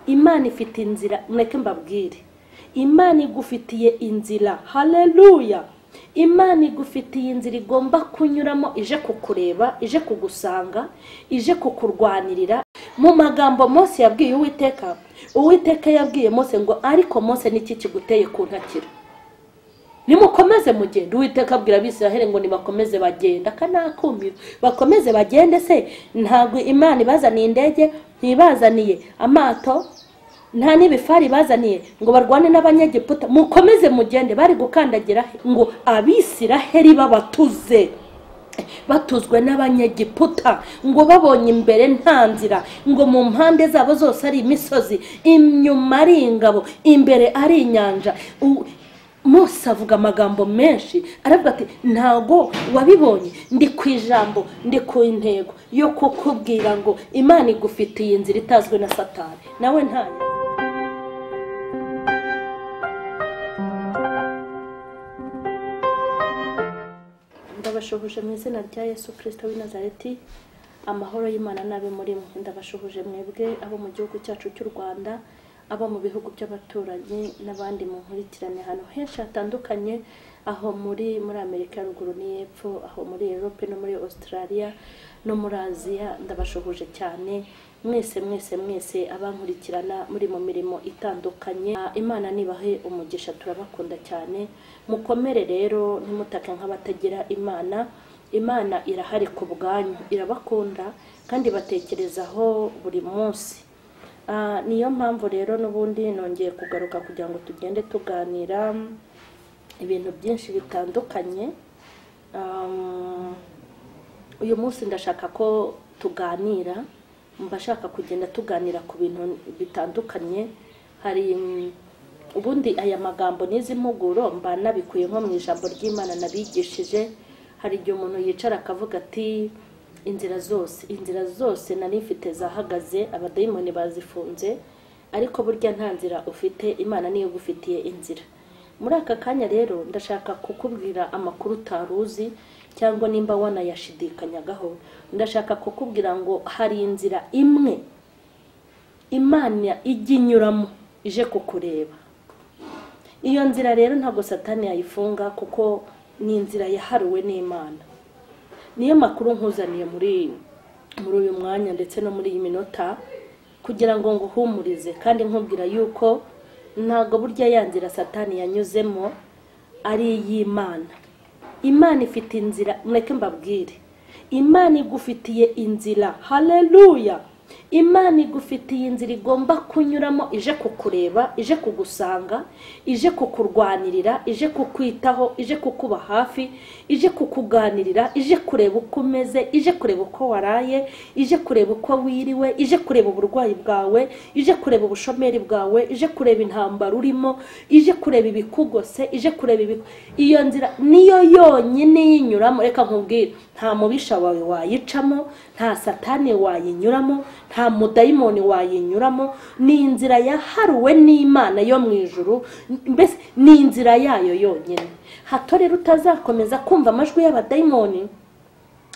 Imana ifite inzira, mureke mbabwire. Imana igufitiye inzira. Haleluya. Imana igufitiye inzira igomba kunyuramo, ije kukureba, ije kugusanga, ije kukurwanirira. Mu magambo Mose yabwiye Uwiteka yabwiye Mose ngo ariko Mose niki kiguteye kuntakira? Nimukomeze mugende. Uwiteka abwira Abisiraheli ngo nibakomeze bagenda. Kanakumira bakomeze bagende se, ntabwo Imana ibazaniye indege, ntibazaniye amato, nta n'ibifari bazaniye ngo barwane n'abanyegiputa. Mukomeze mugende. Bari gukandagira ngo Abisiraheli batuzwe n'abanyegiputa, ngo babonye imbere nta nzira, ngo mu mpande zabo zose ari imisozi, inyuma ari ingabo, imbere ari inyanja. Mose avuga amagambo menshi, aravuga ati ntago wabibonye, ndi ku ijambo, ndi ku intego yo kukubwira ngo Imana igufitiye inzira itazwe na Satani, nawe ntayo. Ndabashuhuje mu izina rya Yesu Kristo w'i Nazareti. Amahoro y'Imana nabe muri mwe. Ndabashuhuje mwebwe abo mu gihugu cyacu cy'u Rwanda, abo mu bihugu by'abaturanyi n'abandi mu nkurikirane hano henshi hatandukanye, aho muri Amerika ya ruguru n'Epfo, aho muri Europe no muri Australia no muri Aziya. Ndabashuhuje cyane mwese abankurikirana muri mu mirimo itandukanye. Imana nibahe umugisha, turabakunda cyane. Mukomere rero, ntimutake nk'abatagira Imana. Imana irahari ku bwanyu, irabakunda kandi batekerezaho buri munsi. Niyo mpamvu rero n'ubundi nongeye kugaruka kugira ngo tugende tuganira ibintu byinshi bitandukanye. Uyu munsi ndashaka ko tuganira, mbashaka kugenda tuganira ku bintu bitandukanye. Hari ubundi aya magambo n'izi mpuguro mba nabikuye nko mu ijambo ry'Imana nabigishije. Hari igihe umuntu yicara akavuga ati inzira zose nari mfite zahagaze, abadayimoni bazifunze, ariko burya nta nzira ufite, Imana niyo igufitiye inzira. Muri aka kanya rero ndashaka kukubwira amakuru utaruzi, cyangwa nimba wanayashidikanyagaho. Ndashaka kukubwira ngo hari inzira imwe Imana ijya inyuramo ije kukureba. Iyo nzira rero ntabwo Satani yayifunga, kuko ni inzira yaharuwe n'Imana. Niyo makuru nkuzaniye muri uyu mwanya ndetse no muri iyi minota, kugira ngo nguhumurize kandi nkubwira yuko ntabwo burya ya nzira Satani yanyuzemo ari iy'Imana. Imana ifite inzira, mureke mbabwire. Imana igufitiye inzira. Haleluya. Imana igufitiye inzira igomba kunyuramo, ije kukureba, ije kugusanga, ije kukurwanirira, ije kukwitaho, ije kukuba hafi, ije kukuganirira, ije kureba uko umeze, ije kureba uko waraye, ije kureba uko wiriwe, ije kureba uburwayi bwawe, ije kureba ubushomeri bwawe, ije kureba intambara urimo, ije kureba ibikugose, ije kureba iyo nzira niyo yonyine yinyuramo. Reka nkubwire, nta mubisha wawe wayicamo, nta Satani wayinyuramo, nta mudayimoni wayinyuramo. Ni inzira yaharuwe n'Imana yo mu ijuru, mbese ni inzira yayo yonyine. Hato rero utazakomeza kumva amajwi y'abadayimoni.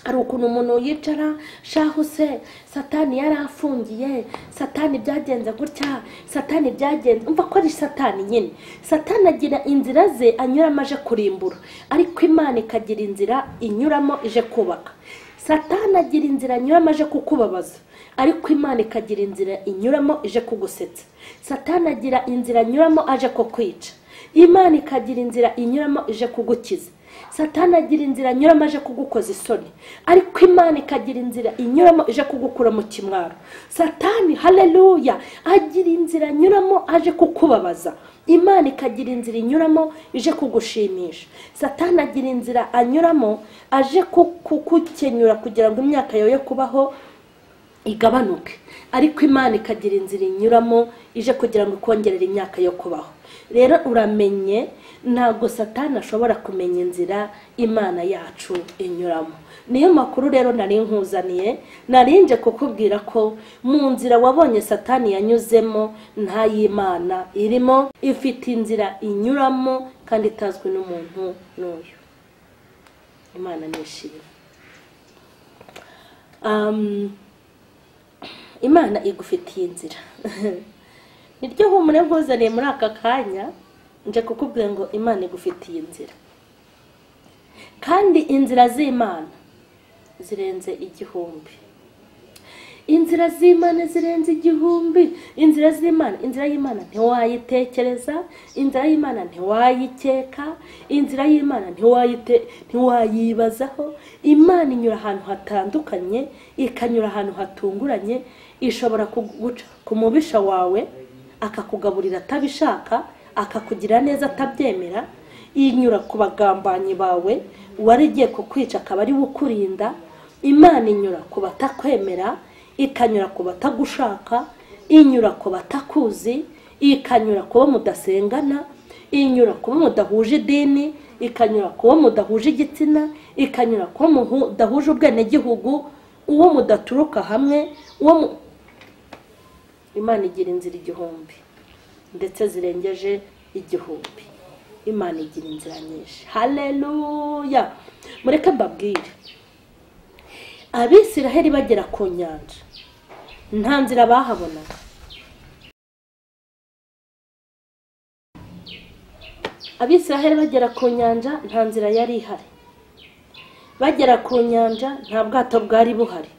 Ari ukuntu umuntu yicara, shahu se Satani yarafungiye, Satani byagenze gutya, Satani byagenze, umva ko ari Satani nyine. Satani agira inzira ze anyuramo aje kurimbura, ariko Imana ikagira inzira inyuramo ije kubaka. Satani agira inzira anyuramo aje kukubabaza, ariko Imana ikagira inzira inyuramo ije kugusetsa. Satani agira inzira anyuramo aje kukwica, Imana ikagira inzira inyuramo ije kugukiza. Satani agira inzira anyuramo aje kugukoza isoni, ariko Imana ikagira inzira inyuramo ije kugukura mu kimwaro. Satani, haleluya, agira inzira anyuramo aje kukubabaza, Imana ikagira inzira inyuramo ije kugushimisha. Satani agira inzira anyuramo aje kukukenyura kugira ngo imyaka yawe yo kubaho igabanuke, ariko Imana ikagira inzira inyuramo ije kugira ngo ikongerere imyaka yo kubaho. Rero uramenye, ntabwo Satani ashobora kumenya inzira Imana yacu inyuramo. Niyo makuru rero nari nkuzaniye, narinje kukubwira ko mu nzira wabonye Satani yanyuzemo nta y'Imana irimo, ifite inzira inyuramo kandi itazwi n'umuntu n'uyu. Imana nishimye. Imana igufitiye inzira. niryo humure nkuzaniye muri aka kanya, nje kukubwira ngo Imana igufitiye inzira. Kandi inzira z'Imana zirenze igihumbi. Inzira z'Imana zirenze igihumbi. Inzira z'Imana, inzira y'Imana ntiwayitekereza, inzira y'Imana ntiwayikeka, inzira y'Imana ntiwayibazaho. Imana inyura ahantu hatandukanye, ikanyura ahantu hatunguranye. Ishobora kuguca ku mubisha wawe akakugaburira atabishaka, akakugira neza atabyemera. Inyura ku bagambanyi bawe wari igiye kukwica akaba ari ukurinda. Imana inyura ku batakwemera, ikanyura ku batagushaka, inyura ku batakuzi, ikanyura ku bo mudasengana, inyura ku bo mudahuje idini, ikanyura ku bo mudahuje igitsina, ikanyura ku bo mudahuje ubwenegihugu, uwo mudaturuka hamwe, Imana igira inzira igihumbi ndetse zirengeje igihumbi. Imana igira inzira nyinshi. Haleluya. Mureke mbabwire, Abisiraheli bagera ku nyanja nta nzira bahabonaga. Abisiraheli bagera ku nyanja nta nzira yari ihari. Bagera ku nyanja nta bwato bwari buhari.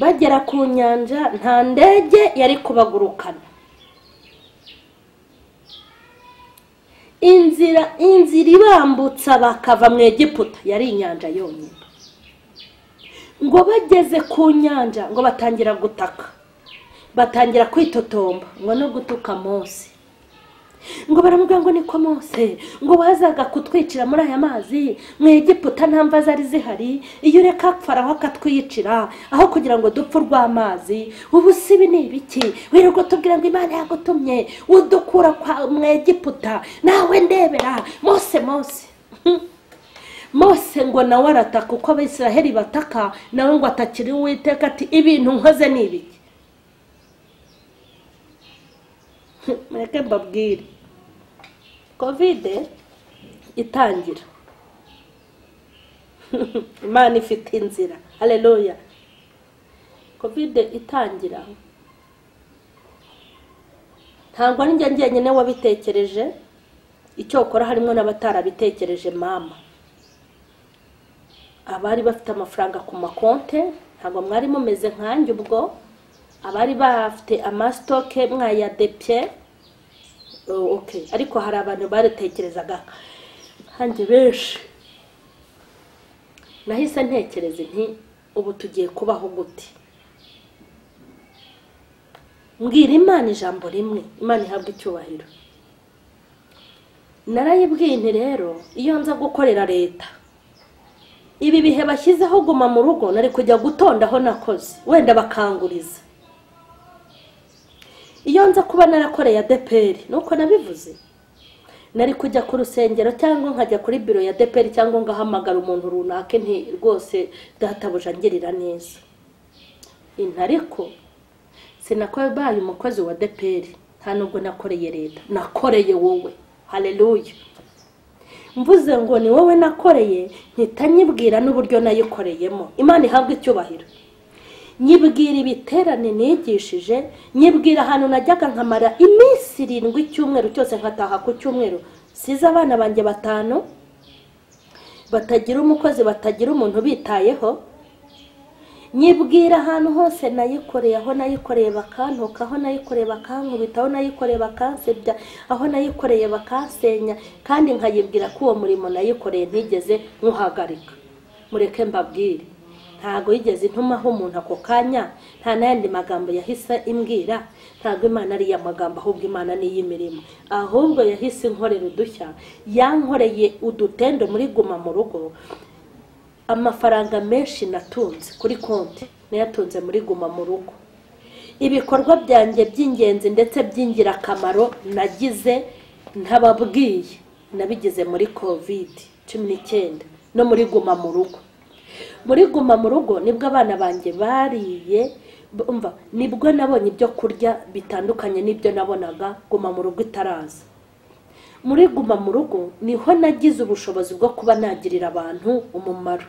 Bagera ku nyanja nta ndege yari kubagurukana. Inzira ibambutsa bakava mu Egiputa yari inyanja yonyine. Ngo bageze ku nyanja ngo batangira gutaka, batangira kwitotomba, ngo no gutuka Mose. Ngo baramubwira ngo niko Mose, ngo wazaga kutwicira muri aya mazi, mu Egiputa nta mva zari zihari, iyo ureka Farawo akatwicira aho kugira ngo dupfe urw'amazi. Ubu sibi ni ibiki? Wirirwa tubwira ngo Imana yagutumye udukura mu Egiputa, nawe ndebera Mose. Mose ngo nawe arataka uko Abisiraheli bataka, nawe ngo atakiri Uwiteka ati ibintu nkoze ni ibiki? Mureke mbabwire, Covid itangira, Imana ifite inzira. Haleluya. Covid itangira, ntabwo ari njye njyenyine wabitekereje, icyo ukora harimo n'abatarabitekereje. Mama, abari bafite amafaranga ku makonte ntabwo mwari mumeze nkanjye ubwo. Abari bafite amasitoke mwayadepye, okay, ariko hari abantu baretekerezaga hanjye benshi. Nahise ntekereza nti ubu tugiye kubaho gute? Mbwira Imana ijambo rimwe, Imana ihabwa icyubahiro. Narayibwiye nti rero iyo nza gukorera leta, ibi bihe bashyizeho guma mu rugo, nari kujya gutondaho nakoze, wenda bakanguriza. Iyo nza kuba narakoreye ADPR, nuko nabivuze, nari kujya ku rusengero cyangwa nkajya kuri biro ya ADPR cyangwa ngahamagara umuntu runaka nti rwose databuja ngirira neza. Ariko sinakobaye umukozi wa ADPR, nta nubwo nakoreye leta, nakoreye wowe. Haleluya. Mvuze ngo ni wowe nakoreye, ntitanyibwira n'uburyo nayikoreyemo. Imana ihabwa icyubahiro. Nyibwira ibiterane nigishije, nyibwira ahantu najyaga nkamara iminsi 7 icyumweru cyose, nkataha ku cyumweru size abana banjye 5 batagira umukozi, batagira umuntu bitayeho. Nyibwira ahantu hose nayikoreye, aho nayikoreye bakantuka, aho nayikoreye bakankubita, aho nayikoreye bakansebya, aho nayikoreye bakansenya, kandi nkayibwira ko uwo murimo nayikoreye ntigeze nkuhagarika. Mureke mbabwire, ntago yigeze intumaho umuntu ako kanya, nta n'ayandi magambo yahise imbwira. Ntago Imana ari ya magambo, ahubwo Imana ni y'imirimo. Ahubwo yahise inkorera udushya, yankoreye udutendo muri guma mu rugo. Amafaranga menshi natunze kuri konti nayatunze muri guma mu rugo. Ibikorwa byanjye by'ingenzi ndetse by'ingirakamaro nagize ntababwiye, nabigize muri COVID-19 no muri guma mu rugo. Muri guma mu rugo nibwo abana banjye bariye, umva, nibwo nabonye ibyo kurya bitandukanye n'ibyo nabonaga guma mu rugo itaraza. Muri guma mu rugo niho nagize ubushobozi bwo kuba nagirira abantu umumaro.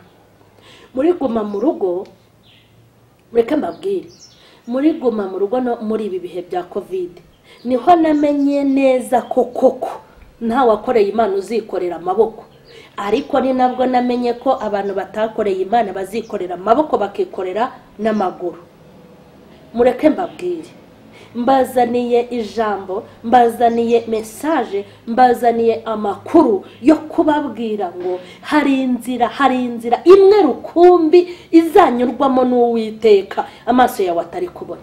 Muri guma mu rugo, reka mbabwire, muri guma mu rugo no muri ibi bihe bya covid niho namenye neza ko koko nta wakoreye Imana uzikorera amaboko, ariko ni nabwo namenye ko abantu batakoreye Imana bazikorera amaboko bakikorera n'amaguru. Mureke mbabwire, mbazaniye ijambo, mbazaniye message, mbazaniye amakuru yo kubabwira ngo hari inzira imwe rukumbi izanyurwamo n'Uwiteka amaso yawe atari kubona.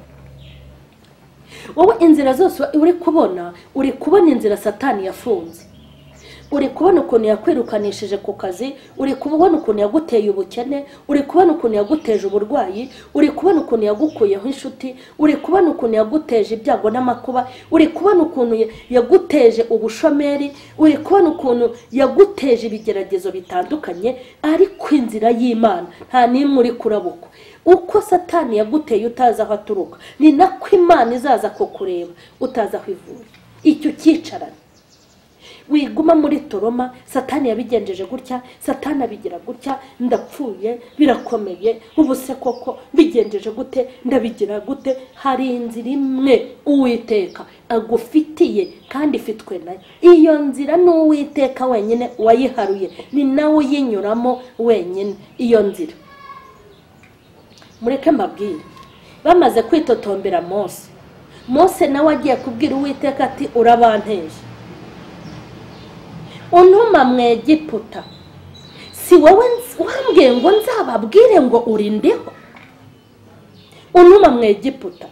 Wowe inzira zose uri kubona inzira Satani yafunze. Uri kubona ukuntu yakwirukanishije ku kazi, uri kubona ukuntu yaguteye ubukene, uri kubona ukuntu yaguteje uburwayi, uri kubona ukuntu yagukuyeho inshuti, uri kubona ukuntu yaguteje ibyago n'amakuba, uri kubona ukuntu yaguteje ubushomeri, uri kubona ukuntu yaguteje ibigeragezo bitandukanye, ariko inzira y'Imana nta nimwe uri kurabukwa. Uko Satani yaguteye utaza aho aturuka, ni nako Imana izaza kukureba utaza aho ivuye. Icyo cyicarana wiguma muri toroma, Satani yabigenjeje gutya, Satani abigira gutya, ndapfuye, birakomeye, ubuse koko bigenjeje gute, ndabigira gute. Hari inzira imwe Uwiteka agufitiye kandi ifitwe nayo. Iyo nzira ni Uwiteka wenyine wayiharuye, ni nawe uyinyuramo wenyine. Iyo nzira mureke mbabwire, bamaze kwitotombera Mose nawe agiye kubwira Uwiteka ati urabanteje, untuma mu Egiputa, si wowe wambwiye ngo nzababwire ngo urindeho? Untuma mu Egiputa,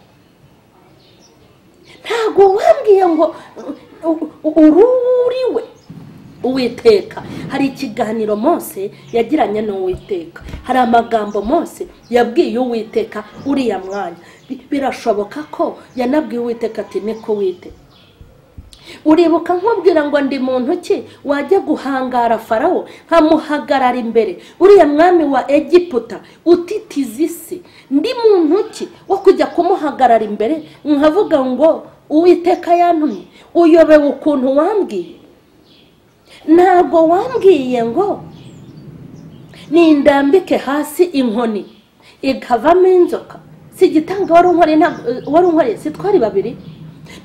ntago wambwiye ngo ururiwe. Uwiteka, hari ikiganiro Mose yagiranye n'Uwiteka, hari amagambo Mose yabwiye Uwiteka uriya mwanya. Birashoboka ko yanabwiye Uwiteka ati niko Uwiteka, uribuka nkubwira ngo ndi muntu ki wajya guhangara Farawo nkamuhagarara imbere, uriya mwami wa Egiputa utitiza isi, ndi muntu ki wo kujya kumuhagarara imbere nkavuga ngo Uwiteka yantumye? Uyobewe ukuntu wambwiye? Ntabwo wambwiye ngo nindambike hasi inkoni ikavamo inzoka? Si gitanga wari unkoreye, si twari babiri?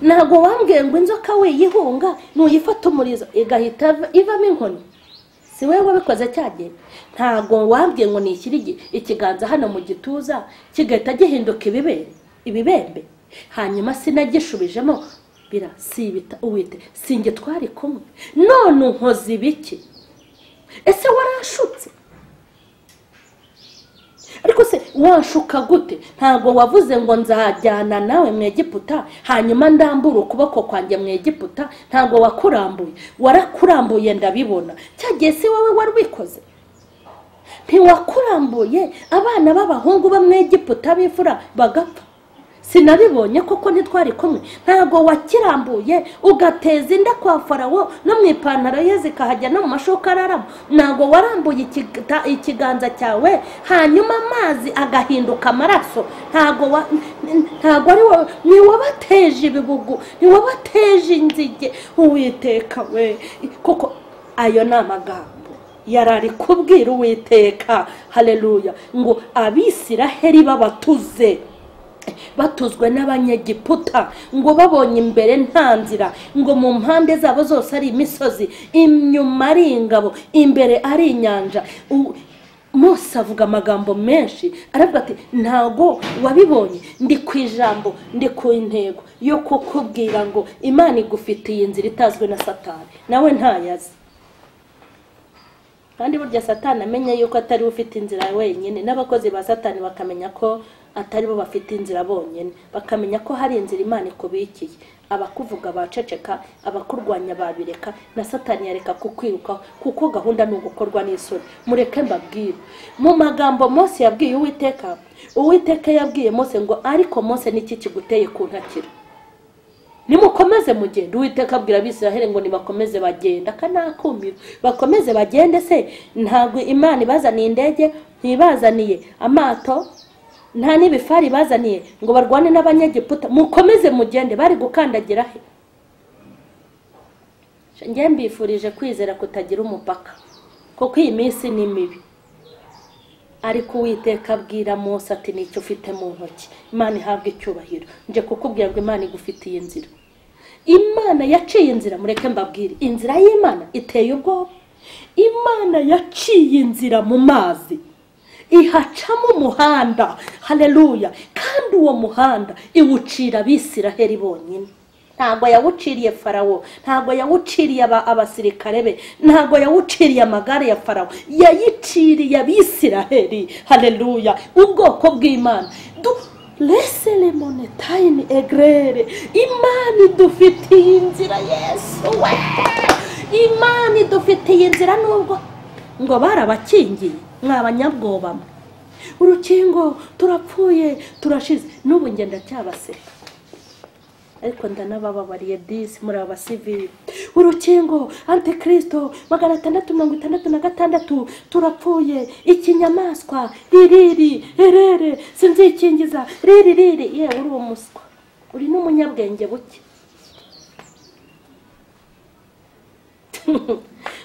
Ntabwo wambwiye ngo inzoka we yihunga nuyifata umurizo igahita ivamo inkoni? Si wewe wabikoze cyagenda? Ntabwo wambwiye ngo nishyire ikiganza hano mu gituza kigahita gihinduka ibibembe? Hanyuma sinagishubijemo birasibita. Uwite singe twari kumwe, none unkoze ibiki? Ese warashutse? Ariko se washuka gute? Ntago wavuze ngo nzajyana nawe mu Egiputa hanyuma ndambura ukuboko kwanjye mu Egiputa? Ntago wakurambuye? Warakurambuye ndabibona. Cyagiye si wowe wari wikoze? Ntiwakurambuye abana b'abahungu ba mu Egiputa bifura bagapfa? Sinabibonye koko ntitwari kumwe? Ntago wakirambuye ugateza inda kwa Farawo no mu ipantaro ye zikahajya no mu mashoka araramo? Ntago warambuye ikiganza cyawe hanyuma amazi agahinduka amaraso? Ntago ari wowe? Ni wabateje ibibugu, ni wabateje inzige. Uwiteka we, koko ayo ni amagambo yarari kubwira Uwiteka, haleluya, ngo Abisiraheli babatuze, batuzwe n'Abanyegiputa, ngo babonye imbere nta nzira, ngo mu mpande zabo zose ari imisozi, inyuma ari ingabo, imbere ari inyanja. Mose avuga amagambo menshi, aravuga ati ntago wabibonye? Ndi ku ijambo, ndi ku intego yo kukubwira ngo Imana igufitiye inzira itazwe na Satani, nawe ntayazi. Kandi burya Satani amenye yuko atari ufite inzira wenyine, n'abakozi ba Satani bakamenya ko atari bo bafite inzira bonyine, bakamenya ko hari inzira Imana ikubikiye. Abakuvuga baceceka, abakurwanya babireka, na Satani yareka kukwiruka, kuko gahunda ni ugukorwa n'isoni. Mureke mbabwire, mu magambo Mose yabwiye Uwiteka, Uwiteka yabwiye Mose ngo ariko Mose niki kiguteye kuntakira? Nimukomeze mugende. Uwiteka abwira Abisiraheli ngo nibakomeze bagenda. Kanakumira bakomeze bagende se? Ntabwo Imana ibazaniye indege, ntibazaniye amato, nta n'ibifari bazaniye ngo barwane n'Abanyegiputa? Mukomeze mugende. Bari gukandagira he? Ngiye mbifurije kwizera kutagira umupaka, kuko iyi minsi ni mibi. ariko Uwiteka abwira Mose ati nicyo ufite mu ntoki. Imana ihabwe icyubahiro. Nje kukubwira ngo Imana igufitiye inzira. Imana yaciye inzira, mureke mbabwire, inzira y'Imana iteye ubwoba. Imana yaciye inzira mu mazi, ihacamo umuhanda. Haleluya. Kandi uwo muhanda iwucira Abisiraheli bonyine. Ntago yawuciriye Farawo, ntago yawuciriye abasirikare be, ntago yawuciriye amagare ya Farawo, yayiciriye Abisiraheli. Haleluya. Ubwoko bw'Imana. Laissez les monétaires egrere. Imana idufitiye inzira. Yesu we. Imana idufitiye inzira nubwo ngo barabakingiye mwabanyabwoba. Urukingo turapfuye turashize n'ubu ngenda cyabaseka. Ariko ndanabababariye disi muri abasivili. Urukingo antikristo 666 turapfuye. Ikinyamaswa ririri herere sinzikingiza ririri. Ye uri umuswa, uri n'umunyabwenge buke.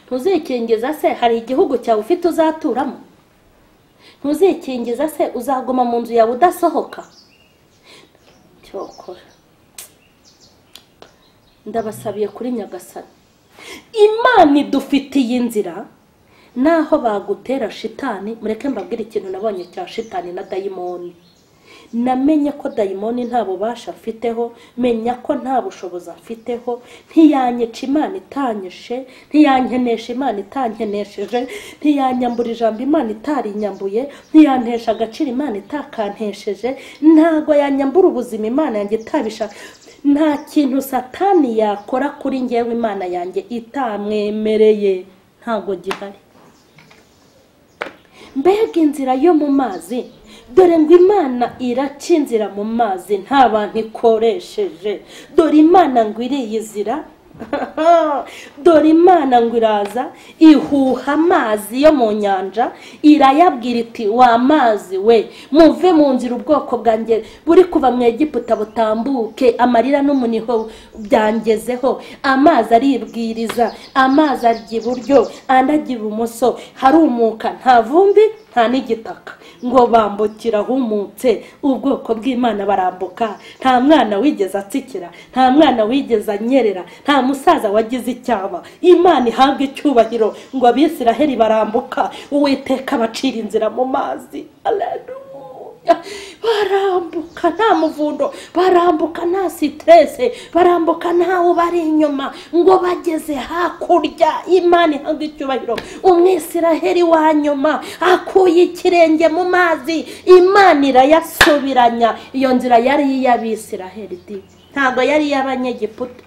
Ntuzikingiza se hari igihugu cyawe ufite uzaturamo? Ntuzikingiza se uzaguma mu nzu yawe udasohoka? Cyokora ndabasabiye kuri Nyagasani, Imana idufitiye inzira. Naho bagutera shitani, mureke mbabwire ikintu nabonye cya shitani na dayimoni. Namenye ko dayimoni nta bubasha afiteho, menya ko nta bushobozi afiteho. Ntiyanyica Imana itanyishe, ntiyankenesha Imana itankenesheje, ntiyanyambura ijambo Imana itarinyambuye, ntiyantesha agaciro Imana itakantesheje, ntago yanyambura ubuzima Imana yanjye itabishaka. Nta kintu Satani yakora kuri njyewe Imana yanjye itamwemereye, ntago gihari. Mbega inzira yo mu mazi, dore ngo Imana iraca inzira mu mazi nta bantu ikoresheje. Dore Imana ngo iriyizira. Dore Imana ngo iraza ihuha amazi yo mu nyanja, irayabwira iti wa mazi we muve mu nzira ubwoko bwanjye buri kuva mu Egiputa butambuke. Amarira n'umuniho byangezeho. Amazi aribwiriza, amazi arya iburyo andi ibumoso, harumuka nta vumbi nta n'igitaka. Ngo bambukira humutse, ubwoko bw'Imana barambuka. Nta mwana wigeze atsikira, nta mwana wigeze anyerera, nta musaza wagize icyaba. Imana ihabwe icyubahiro. Ngo Abisiraheli barambuka, Uwiteka bacira inzira mu mazi. Haleluya. Barambuka nta muvundo, barambuka nta stress, barambuka ntawe bari inyuma. Ngo bageze hakurya, Imana ihabwe icyubahiro. Umwisiraheli wa nyuma akuye ikirenge mu mazi, Imana irayasubiranya. Iyo nzira yari iy'Abisiraheli, ntago yari iy'Abanyegiputa.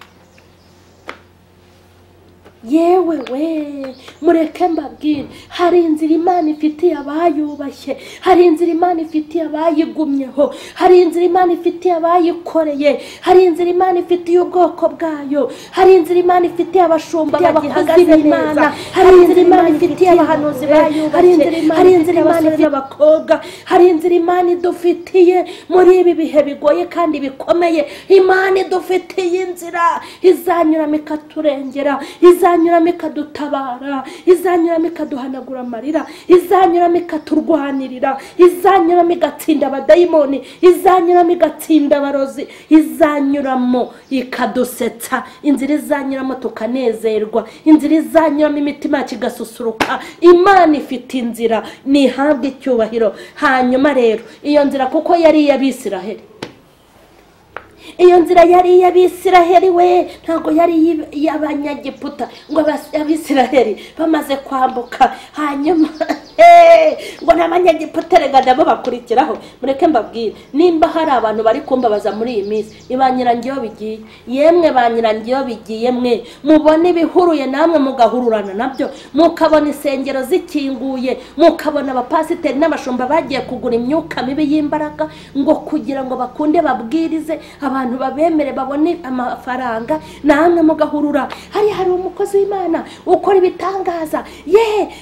Yewe we, mureke mbabwire, hari inzira Imana ifitiye abayubashye, hari inzira Imana ifitiye abayigumyeho, hari inzira Imana ifitiye abayikoreye, hari inzira Imana ifitiye ubwoko bwayo, hari inzira Imana ifitiye abashumba bagihagaze neza, hari inzira Imana ifitiye abahanuzi bayubashye, hari inzira Imana ifitiye abakobwa, hari inzira Imana idufitiye muri ibi bihe bigoye kandi bikomeye. Imana idufitiye inzira izanyuramo ikaturengera, izanyuramo ikadutabara, izanyuramo ikaduhanagura amarira, izanyuramo ikaturwanirira, izanyuramo igatsinda abadayimoni, izanyuramo igatsinda abarozi, izanyuramo ikadusetsa. Inzira izanyuramo tukanezerwa, inzira izanyuramo imitima yacu igasusuruka. Imana ifite inzira, nihabwe icyubahiro. Hanyuma rero iyo nzira kuko yari iy'Abisiraheli, iyo nzira yari iy'Abisiraheli we, ntago yari iy'Abanyegiputa. Ngo Abisiraheli bamaze kwambuka, hanyuma ngo n'Abanyegiputa rega nabo bakurikiraho. Mureke mbabwire, nimba hari abantu bari kumbabaza muri iyi minsi, ibanyirangiyo bigiye. Yemwe banyirangiyo bigiye mwe, mubone ibihuruye namwe mugahururana nabyo, mukabona insengero zikinguye, mukabona abapasiteri n'abashumba bagiye kugura imyuka mibi y'imbaraga ngo kugira ngo bakunde babwirize abantu babemere babone amafaranga, namwe mugahurura. Hari umukozi w'Imana ukora ibitangaza,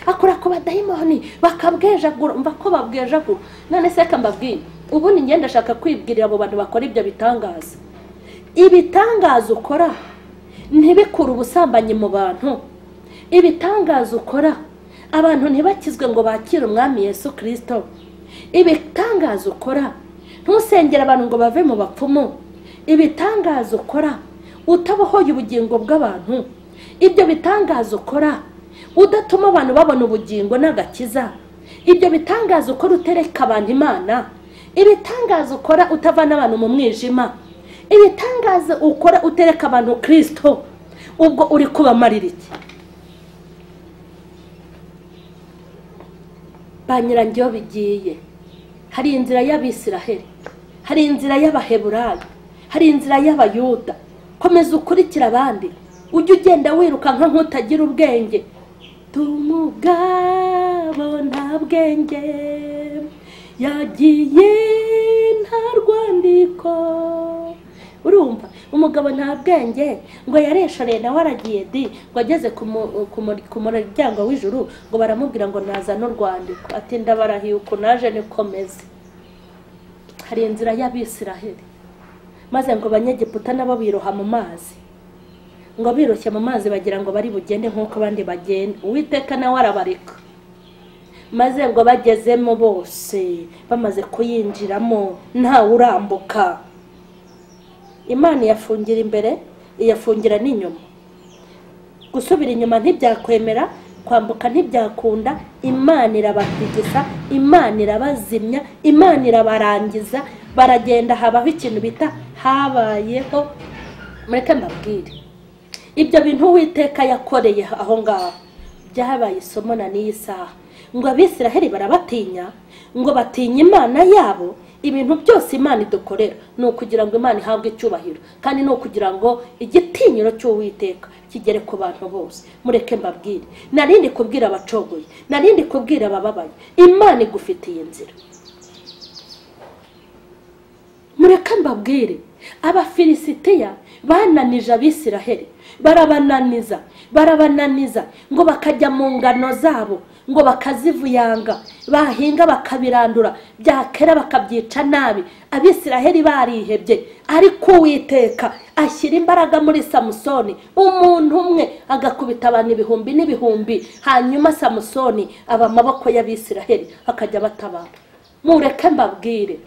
akora ku badayimoni bakabwejagura. Mva ko babwejagura. None se kambabwira, ubundi ngenda ndashaka kwibwirira abo bantu bakora ibyo bitangaza. Ibitangaza ukora ntibikura ubusambanyi mu bantu. Ibitangaza ukora abantu ntibakizwe ngo bakire umwami Yesu Kristo. Ibitangazo ukora ntusengera abantu ngo bave mu bapfumu. Ibitangazo ukora utabohoye ubugingo bw'abantu. Ibyo bitangazo ukora udatuma abantu babona ubugingo n'agakiza. Ibyo bitangazo ukora utereka abantu Imana. Ibitangazo ukora utavana abantu mu mwijima. Ibitangazo ukora utereka abantu Kristo. Ubwo uri kubamarira iki? Banyirangiyo bigiye. Hari inzira y'Abisiraheli, hari inzira y'Abaheburayo, hari inzira y'Abayuda. Komeza ukurikira abandi. Ujye ugenda wiruka nk'utagira ubwenge. Umugabo nta bwenge yagiye nta rwandiko. Urumva umugabo nta bwenge ngo yareshoreye nawe aragiye di ngo ageze ku muryango w'ijuru ngo baramubwira ngo naza n'urwandiko. Ati ndabarahiye uko naje nikomeze. Hari inzira y'Abisiraheli maze ngo abanyegiputa nabo biroha mu mazi. Ngo biroshye mu mazi bagira ngo bari bugende nk'uko abandi bagenda. Uwiteka nawe arabareka. Maze ngo bagezemo bose bamaze kuyinjiramo ntawe urambuka. Imana yafungira imbere, iyafungira n'inyuma. Gusubira inyuma ntibyakwemera, kwambuka ntibyakunda. Imana irabatigisa, Imana irabazimya, Imana irabarangiza. Baragenda habaho ikintu bita habayeho. Mureke mbabwire, ibyo bintu Uwiteka yakoreye aho ngaho byabaye isomo na n'iyi saha. Ngo Abisiraheli barabatinya, ngo batinya Imana yabo. Ibintu byose Imana idukorera ni ukugira ngo Imana ihabwe icyubahiro, kandi ni ukugira ngo igitinyiro cy'Uwiteka kigere ku bantu bose. Mureke mbabwire, narindi kubwira abacogoye, narindi kubwira abababaye, Imana igufitiye inzira. Mureke mbabwire, Abafilisitiya bananije Abisiraheli, barabananiza ngo bakajya mu ngano zabo, ngo bakazivuyanga, bahinga bakabirandura, byakera bakabyica nabi. Abisiraheli barihebye, ariko Uwiteka ashyira imbaraga muri Samusoni. Umuntu umwe agakubita abantu ibihumbi n'ibihumbi, hanyuma Samusoni aba amaboko y'Abisiraheli akajya batabara. Mureke mbabwire,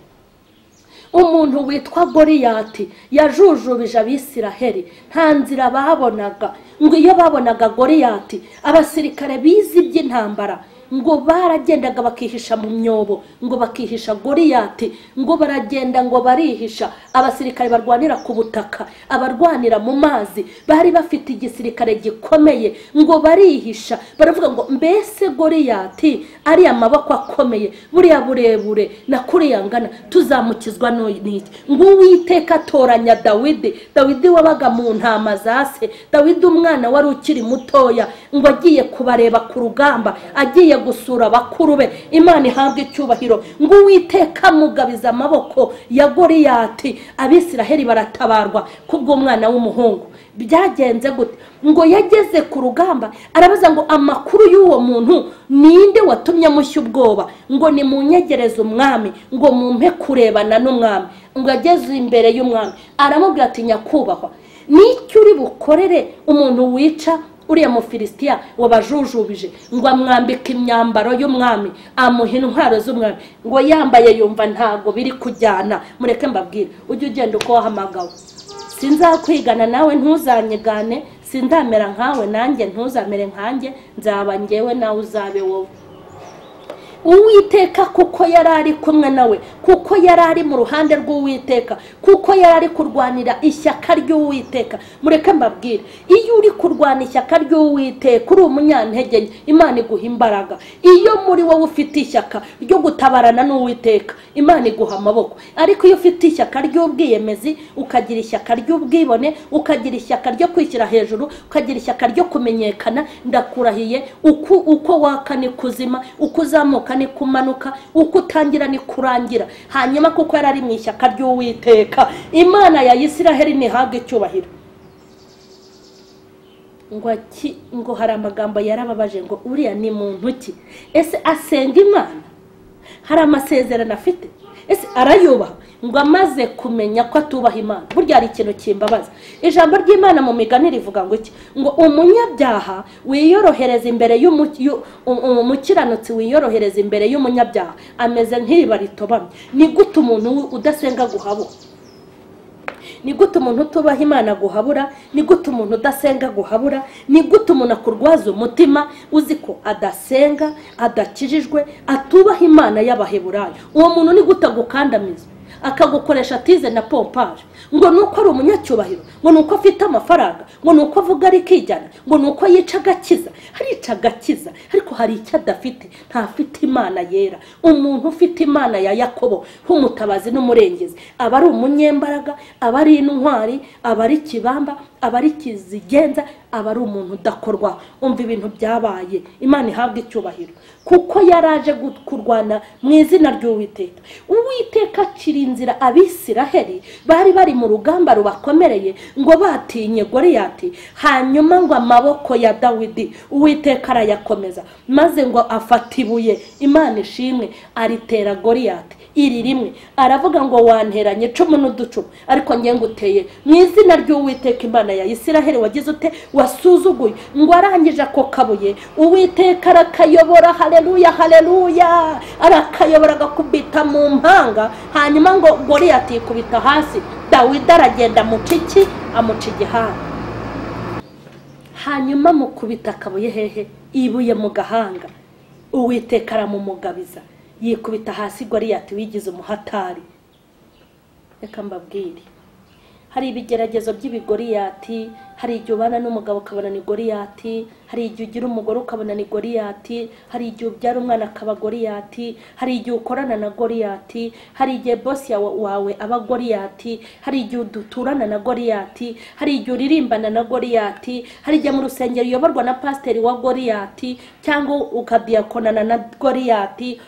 umuntu witwa Goliyati yajujubije Abisiraheli. Nta nzira babonaga. Ngo iyo babonaga Goliyati, abasirikare bizi by'intambara ngo baragendaga bakihisha mu myobo, ngo bakihisha Goliyati. Ngo baragenda ngo barihisha. Abasirikare barwanira ku butaka, abarwanira mu mazi, bari bafite igisirikare gikomeye, ngo barihisha. Baravuga ngo mbese Goliyati ari amaboko akomeye, buriya burebure na kuriya ngana, tuzamukizwa n'iki? Ngo Uwiteka atoranya Dawidi wabaga mu ntama za se, Dawidi umwana wari ukiri mutoya, ngo agiye kubareba ku rugamba, agiye gusura bakuru be. Imana ihabwe icyubahiro. Ngo Uwiteka mugabiza amaboko ya Goliyati. Abisiraheli baratabarwa kubw'umwana w'umuhungu. Byagenze gute? Ngo yageze ku rugamba arabaza ngo amakuru y'uwo muntu ninde watumye mushya ubwoba? Ngo ni munyegereza umwami, ngo mumpe kurebana n'umwami. Ngo ageze imbere y'umwami aramubwira ati nyakubahwa, n'icyo uri bukorere umuntu wica uriya Mufilisitiya wabajujubije? Ngo amwambike imyambaro y'umwami, amuha intwaro z'umwami. Ngo yambaye yumva ntago biri kujyana. Mureke mbabwire, ujye ugenda uko wahamagawe. Sinzakwigana nawe, ntuzanyigane. Sindamera nkawe, nanjye ntuzamere nkanjye. Nzaba njyewe nawe uzabe wowe. Uwiteka kuko yarari kumwe nawe, kuko yarari mu ruhande rw'Uwiteka, kuko yarari kurwanira ishyaka ry'Uwiteka. Mureke mbabwire, iyo uri kurwana ishyaka ry'Uwiteka uri umunyantege, Imana iguha imbaraga. Iyo muri wowe ufite ishyaka ryo gutabarana n'Uwiteka, Imana iguha amaboko. Ariko iyo ufite ishyaka ry'ubwiyemezi, ukagira ishyaka ry'ubwibone, ukagira ishyaka ryo kwishyira hejuru, ukagira ishyaka ryo kumenyekana, ndakurahiye uko waka ni kuzima, uko uzamuka ni kumanuka, uko utangira ni kurangira. Hanyuma kuko yarari mu ishyaka ry'Uwiteka, Imana ya Isiraheli nihabwe icyubahiro. Ngo hari amagambo yarababaje ngo uriya ni muntu ki? Ese asenga Imana? Hari amasezerano afite? Ese arayubaha? ngo amaze kumenya ko atubaha Imana. Burya hari ikintu kimbabaza. Ijambo ry'Imana mu migani rivuga ngo iki? Ngo umunyabyaha wiyorohereza imbere umukiranutsi wiyorohereza imbere y'umunyabyaha ameze nk'iriba ritobamye. Ni gute umuntu udasenga guhabura? Ni gute umuntu utubaha Imana guhabura? Ni gute umuntu udasenga guhabura? Ni gute umuntu akurwaza umutima uzi ko adasenga, adakijijwe, atubaha Imana y'Abaheburayo? Uwo muntu ni gute agukandamiza, akagukoresha tize na pompaje, ngo nuko ari umunyacyubahiro, ngo nuko afite amafaranga, ngo nuko avuga ari kijyana, ngo nuko yica agakiza. Harica agakiza, ariko hari icyo adafite. Ntafite Imana yera. Umuntu ufite Imana ya Yakobo nk'umutabazi n'umurengezi aba ari umunyembaraga, aba ari intwari, aba ari kibamba, aba ari kizigenza, aba ari umuntu udakorwa. Umva ibintu byabaye. Imana ihabwa icyubahiro kuko yaraje kurwana mu izina ry'Uwiteka. Uwiteka acira inzira Abisiraheli bari bari mu rugamba rubakomereye, ngo batinye Goliyati. Hanyuma ngo amaboko ya Dawidi Uwiteka arayakomeza, maze ngo afata ibuye, Imana ishimwe, aritera Goliyati. Iri rimwe aravuga ngo wanteranye 10 n'uducumu, ariko ngiye nguteye mu izina ry'Uwiteka Imana ya Isiraheli wagize ute wasuzuguye. Ngo arangije ako kabuye Uwiteka arakayobora. Haleluya, haleluya. Arakayobora agakubita mu mpanga. Hanyuma ngo Goliyati ikubita hasi, Dawidi aragenda muciki amuca igihanga. Hanyuma mukubita akabuye hehe? Ibuye mu gahanga. Uwiteka aramumugabiza, yikubita hasi. Goliyati wigize umuhatari. Reka mbabwire, hari ibigeragezo by'ibigoriyati. Hari igihe ubana n'umugabo ukabona ni Goliyati, hari igihe ugira umugore ukabona ni Goliyati, hari igihe ubyara umwana akaba Goliyati, hari igihe ukorana na Goliyati, hari igihe boss wawe aba Goliyati, hari igihe uduturana na Goliyati, hari igihe uririmbana na Goliyati, hari igihe mu rusengero uyoborwa na pasiteri wa Goliyati, cyangwa ukadiyakonana na Goliyati.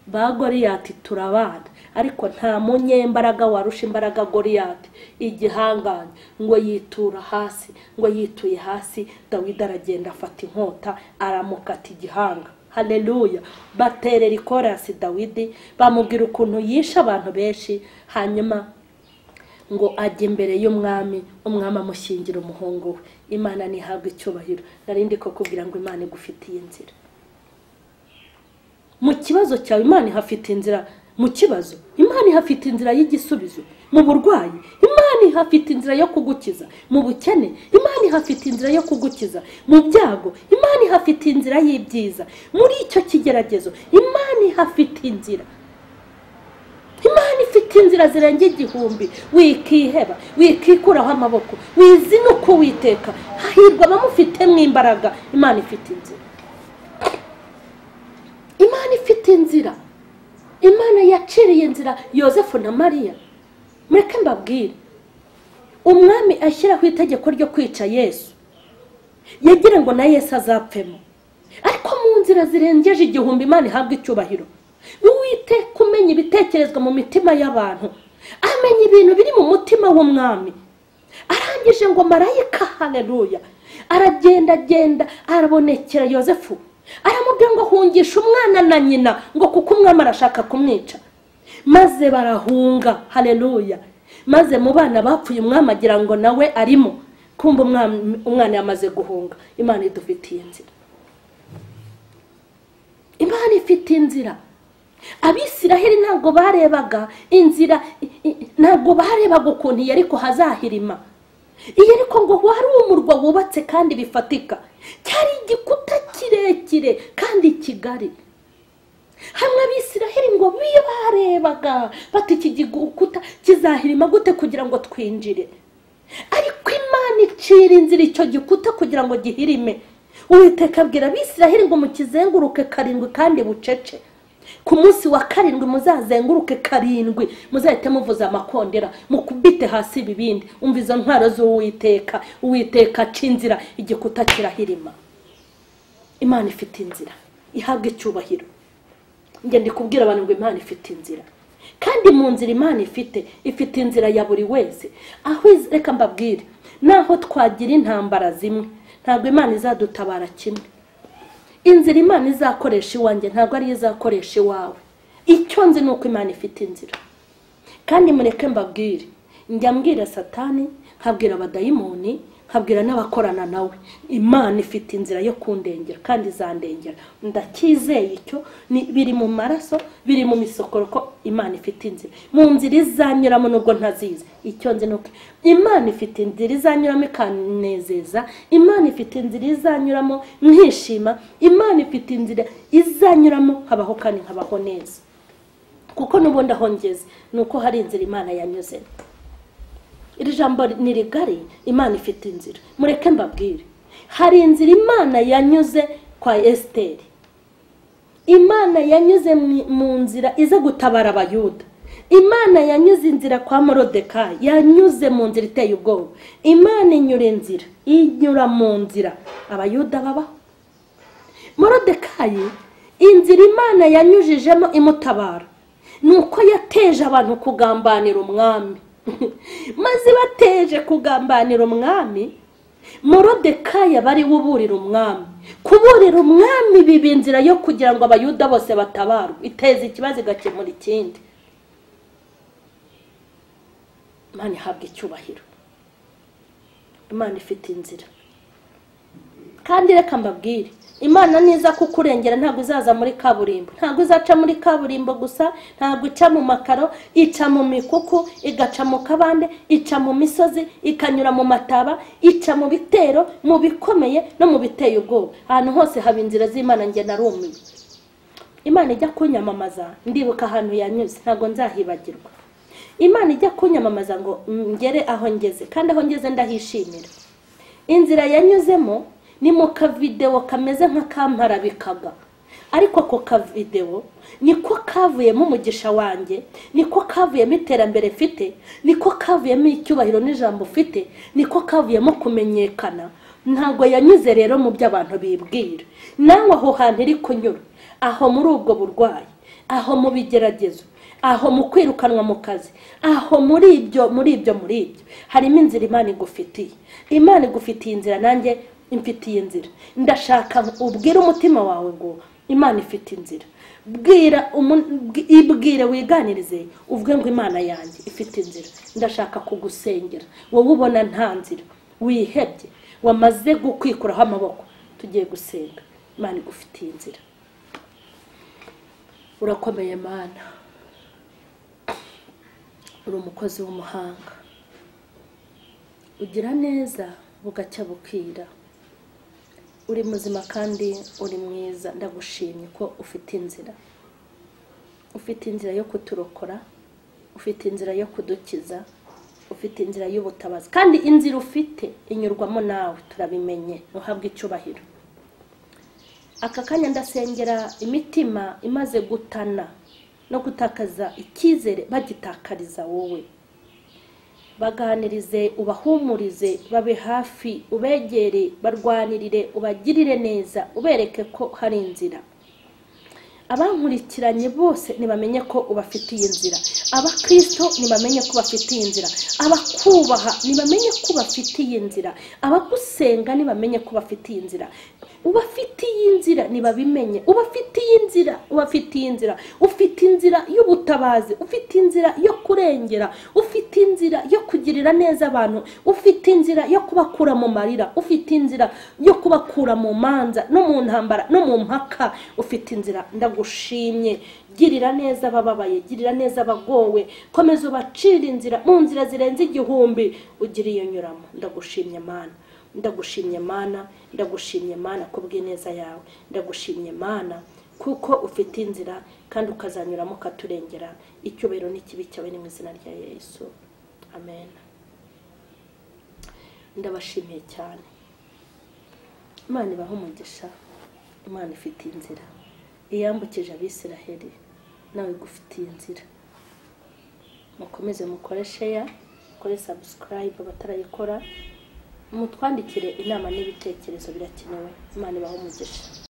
Ba Goliyati turabana, ariko nta munyembaraga warusha imbaraga Goliyati. Igihanganye ngo yitura hasi, ngo yituye hasi, Dawidi aragenda afata inkota aramukata igihanga. Haleluya. Baterera ikorasi Dawidi, bamubwira ukuntu yisha abantu benshi. Hanyuma ngo ajye imbere y'umwami, umwami amushyingira umuhungu we. Imana nihabwa icyubahiro. Narindi ko kubwira ngo Imana igufitiye inzira. Mu kibazo cyawe Imana ihafite inzira. Mu kibazo Imana ihafite inzira y'igisubizo. Mu burwayi Imana ihafite inzira yo kugukiza. Mu bukene Imana ihafite inzira yo kugukiza. Mu byago Imana ihafite inzira y'ibyiza. Muri icyo kigeragezo Imana ihafite inzira. Imana ifite inzira zirenga 1000. Wikiheba, wikikuraho amaboko, wizinuka Uwiteka. Hahirwa abamufite mw'imbaraga. Imana ifite inzira. Imana ifite inzira. Imana yaciriye inzira Yosefu na Mariya. Mureke mbabwire, umwami ashyiraho itegeko ryo kwica Yesu, yagira ngo na Yesu azapfemo. Ariko mu nzira zirengeje 1000 Imana ihabwa icyubahiro. Uwiteka umenya ibitekerezwa mu mitima y'abantu, amenya ibintu biri mu mutima w'umwami. Arangije ngo marayika, haleluya, aragenda arabonekera Yosefu, aramubwira ngo hungisha umwana na nyina, ngo kuko umwami arashaka kumwica. Maze barahunga. Haleluya. Maze mu bana bapfuye umwami agira ngo nawe arimo. Kumva umwana yamaze guhunga. Imana idufitiye inzira. Imana ifite inzira. Abisiraheli ntabwo barebaga inzira, ntabwo barebaga ukuntu yariko hazahirima. Iyo ariko ngo wari umurwa wubatse kandi bifatika, cyari igikuta kirekire kandi kigari. Hamwe Abisiraheli ngo bibarebaga bati iki gikuta kizahirima gute kugira ngo twinjire. Ariko Imana icira inzira icyo gikuta kugira ngo gihirime. Uwiteka abwira Abisiraheli ngo mukizenguruke 7 kandi bucece. Ku munsi wa 7 muzazenguruke 7, muzahite muvuza amakondera, mukubite hasi ibibindi. Umva izo ntwaro z'Uwiteka. Uwiteka cinzira, igikuta kirahirima. Imana ifite inzira, ihabwe icyubahiro. Nge ndikubwira abantu ngo Imana ifite inzira. Kandi mu nzira Imana ifite inzira ya buri wese. Aho reka mbabwire, naho twagira intambara zimwe, ntabwo Imana izadutabara kimwe. Inzira Imana izakoresha iwanjye ntabwo ari izakoresha iwawe. Icyo nzi nuko Imana ifite inzira. kandi mureke mbabwire, njya mbwira Satani, nkabwira abadayimoni, nkabwira n'abakorana nawe, Imana ifite inzira yo kundengera kandi izandengera. Ndakizeye icyo, biri mu maraso, biri mu misokoro ko Imana ifite inzira, mu nzira izanyuramo nubwo ntazizi. Icyo nzi nuko Imana ifite inzira izanyuramo ikanezeza, Imana ifite inzira izanyuramo nkishima, Imana ifite inzira izanyuramo habaho kandi nkabaho neza. Kuko nubundi aho ngeze nuko hari inzira Imana yanyuze. Iri jambo ni rigari, Imana ifite inzira. Mureke mbabwire, hari inzira Imana yanyuze kwa Esteri. Imana yanyuze mu nzira iza gutabara abayuda. Imana yanyuze inzira kwa Morodekayi, yanyuze mu nzira iteye ubwoba. Imana inyura inzira, inyura mu nzira abayuda babaho. Morodekayi, inzira Imana yanyujijemo imutabara nuko yateje abantu kugambanira umwami. Maze bateje kugambanira umwami, Morodekayi bari buburira umwami. Kuburira umwami biba inzira yo kugira ngo abayuda bose batabarwe, iteza ikibazo igakemura ikindi. Imana ihabwa icyubahiro. Imana ifite inzira. Kandi reka mbabwire, Imana niza kukurengera ntabwo izaza muri kaburimbo, ntabwo izaca muri kaburimbo gusa, ntabwo ica mu makaro, ica mu mikuku, igaca mu kabande, ica mu misozi, ikanyura mu mataba, ica mu bitero, mu bikomeye no mu biteye ubwoba. Ahantu hose haba inzira z'Imana. Nge narumiwe. Imana ijya kunyamamaza, ndibuka ahantu yanyuze, ntabwo nzahibagirwa. Imana ijya kunyamamaza ngo ngere aho ngeze, kandi aho ngeze ndahishimira. Inzira yanyuzemo ni mu kavideo kameze nk'akamparabikaga, ariko ako kavideo niko kavuyemo umugisha wanjye, niko kavuyemo iterambere mfite, niko kavuyemo icyubahiro n'ijambo mfite, niko kavuyemo kumenyekana. Ntabwo yanyuze rero mu by'abantu bibwira. Nawe aho hantu iri kunyura, aho muri ubwo burwayi, aho mu bigeragezo, aho mu kwirukanwa mu kazi, aho muri ibyo harimo inzira Imana igufitiye. Imana igufitiye inzira, nanjye imfitiye inzira. Ndashaka ubwire umutima wawe ngo Imana ifite inzira. Ibwire wiganirize, uvuge ngo Imana yanjye ifite inzira. Ndashaka kugusengera wowe ubona nta nzira, wihebye, wamaze gukwikuraho amaboko. Tugiye gusenga. Imana igufitiye inzira. Urakomeye Mana, uri umukozi w'umuhanga, ugira neza bugacya bukira. Uri muzima kandi uri mwiza. Ndagushimye ko ufite inzira. Ufite inzira yo kuturokora, ufite inzira yo kudukiza, ufite inzira y'ubutabazi, kandi inzira ufite inyurwamo nawe. Turabimenye. Uhabwe icyubahiro. Aka kanya ndasengera imitima imaze gutana no gutakaza icyizere, bagitakariza wowe. Baganirize, ubahumurize, babe hafi, ubegere, barwanirire, ubagirire neza, ubereke ko hari inzira. Abankurikiranye bose nibamenye ko ubafitiye inzira. Abakristo nibamenye ko bafitiye inzira. Abakubaha nibamenye ko bafitiye inzira. Abagusenga nibamenye ko bafitiye inzira. Ubafitiye inzira nibabimenye. Ubafitiye inzira, ubafitiye inzira. Ufite inzira y'ubutabazi, ufite inzira yo kurengera, ufite inzira yo kugirira neza abantu, ufite inzira yo kubakura mu marira, ufite inzira yo kubakura mu manza no mu ntambara no mu mpaka. Ufite inzira. Ndagushimye. Girira neza abababaye, girira neza abagowe, komeza ubacira inzira mu nzira zirenze 1000 ugiriye nyuramo. Ndagushimye Mana. Ndagushimye Mana, ndagushimye Mana kubw'ineza yawe. Ndagushimye Mana kuko ufite inzira kandi ukazanyuramo katurengera. Icyubahiro n'ikibi cyawe ni mu izina rya Yesu. Amen. Ndabashimiye cyane. Imana ibahe umugisha. Imana ifite inzira. Iyambukije Abisiraheli, nawe igufitiye inzira. Mukomeze mukore share, mukore subscribe abatarayikora. Mutwandikire inama n'ibitekerezo birakenewe. Imana ibahe umugisha.